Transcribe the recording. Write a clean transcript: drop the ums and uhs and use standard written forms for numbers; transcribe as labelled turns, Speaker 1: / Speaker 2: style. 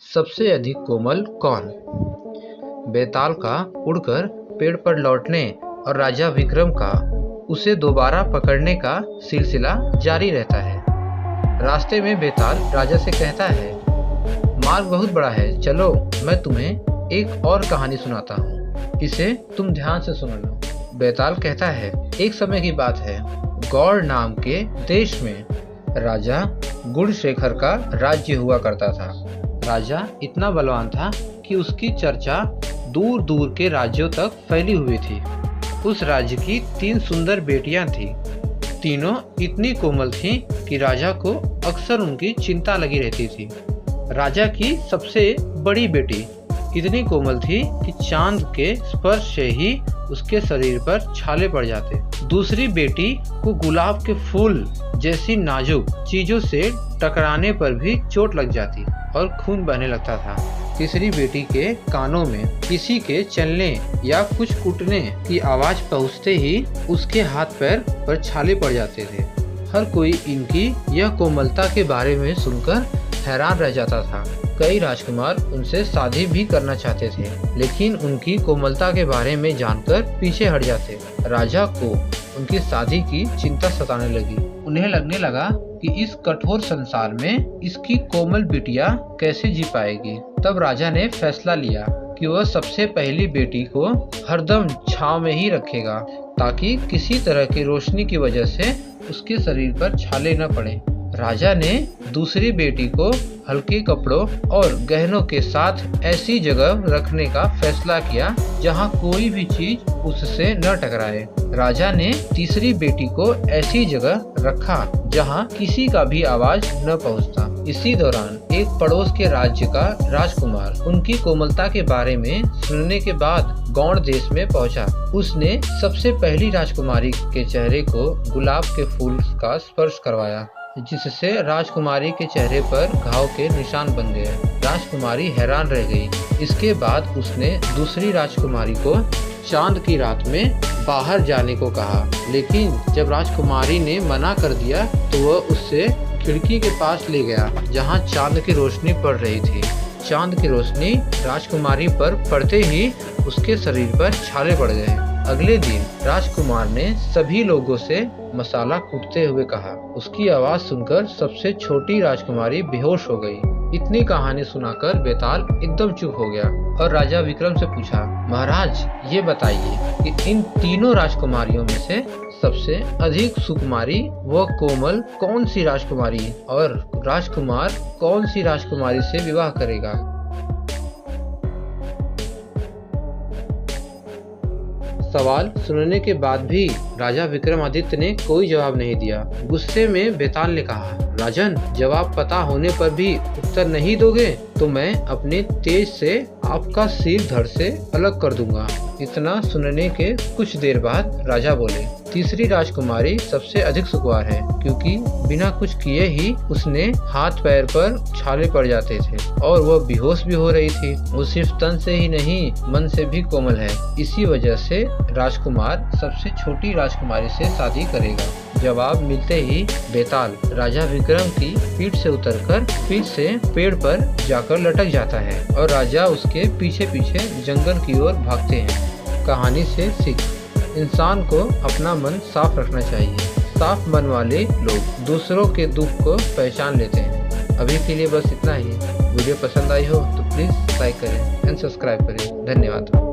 Speaker 1: सबसे अधिक कोमल कौन? बेताल का उड़कर पेड़ पर लौटने और राजा विक्रम का उसे दोबारा पकड़ने का सिलसिला जारी रहता है। रास्ते में बेताल राजा से कहता है, मार्ग बहुत बड़ा है, चलो मैं तुम्हें एक और कहानी सुनाता हूँ, इसे तुम ध्यान से सुन लो। बेताल कहता है, एक समय की बात है, गौड़ नाम के देश में राजा गुणशेखर का राज्य हुआ करता था। राजा इतना बलवान था कि उसकी चर्चा दूर दूर के राज्यों तक फैली हुई थी। उस राज्य की 3 सुंदर बेटियां थीं। तीनों इतनी कोमल थीं कि राजा को अक्सर उनकी चिंता लगी रहती थी। राजा की सबसे बड़ी बेटी इतनी कोमल थी कि चांद के स्पर्श से ही उसके शरीर पर छाले पड़ जाते। दूसरी बेटी को गुलाब के फूल जैसी नाजुक चीजों से टकराने पर भी चोट लग जाती और खून बहने लगता था। तीसरी बेटी के कानों में किसी के चलने या कुछ कूटने की आवाज पहुंचते ही उसके हाथ पैर पर छाले पड़ जाते थे। हर कोई इनकी यह कोमलता के बारे में सुनकर हैरान रह जाता था। कई राजकुमार उनसे शादी भी करना चाहते थे, लेकिन उनकी कोमलता के बारे में जानकर पीछे हट जाते। राजा को उनकी शादी की चिंता सताने लगी। उन्हें लगने लगा कि इस कठोर संसार में इसकी कोमल बिटिया कैसे जी पाएगी। तब राजा ने फैसला लिया कि वह सबसे पहली बेटी को हरदम छांव में ही रखेगा, ताकि किसी तरह की रोशनी की वजह से उसके शरीर पर छाले न पड़े। राजा ने दूसरी बेटी को हल्के कपड़ों और गहनों के साथ ऐसी जगह रखने का फैसला किया जहां कोई भी चीज उससे न टकराए। राजा ने तीसरी बेटी को ऐसी जगह रखा जहां किसी का भी आवाज न पहुंचता। इसी दौरान एक पड़ोस के राज्य का राजकुमार उनकी कोमलता के बारे में सुनने के बाद गौड़ देश में पहुंचा। उसने सबसे पहली राजकुमारी के चेहरे को गुलाब के फूल का स्पर्श करवाया, जिससे राजकुमारी के चेहरे पर घाव के निशान बन गए। राजकुमारी हैरान रह गई। इसके बाद उसने दूसरी राजकुमारी को चांद की रात में बाहर जाने को कहा, लेकिन जब राजकुमारी ने मना कर दिया तो वह उससे खिड़की के पास ले गया जहां चांद की रोशनी पड़ रही थी। चांद की रोशनी राजकुमारी पर पड़ते ही उसके शरीर पर छाले पड़ गए। अगले दिन राजकुमार ने सभी लोगों से मसाला कूटते हुए कहा। उसकी आवाज सुनकर सबसे छोटी राजकुमारी बेहोश हो गई। इतनी कहानी सुनाकर बेताल एकदम चुप हो गया और राजा विक्रम से पूछा, महाराज ये बताइए कि इन तीनों राजकुमारियों में से सबसे अधिक सुकुमारी व कोमल कौन सी राजकुमारी और राजकुमार कौन सी राजकुमारी से विवाह करेगा? सवाल सुनने के बाद भी राजा विक्रमादित्य ने कोई जवाब नहीं दिया। गुस्से में बेताल ने कहा, राजन, जवाब पता होने पर भी उत्तर नहीं दोगे तो मैं अपने तेज से आपका सिर धड़ से अलग कर दूंगा। इतना सुनने के कुछ देर बाद राजा बोले, तीसरी राजकुमारी सबसे अधिक सुकुमार है, क्योंकि बिना कुछ किए ही उसने हाथ पैर पर छाले पड़ जाते थे और वह बेहोश भी हो रही थी। वो सिर्फ तन से ही नहीं मन से भी कोमल है। इसी वजह से राजकुमार सबसे छोटी राजकुमारी से शादी करेगा। जवाब मिलते ही बेताल राजा विक्रम की पीठ से उतरकर फिर से पेड़ पर जाकर लटक जाता है और राजा उसके पीछे पीछे जंगल की ओर भागते हैं। कहानी से सीख, इंसान को अपना मन साफ रखना चाहिए। साफ मन वाले लोग दूसरों के दुख को पहचान लेते हैं। अभी के लिए बस इतना ही। वीडियो पसंद आई हो तो प्लीज लाइक करें एंड सब्सक्राइब करें। धन्यवाद।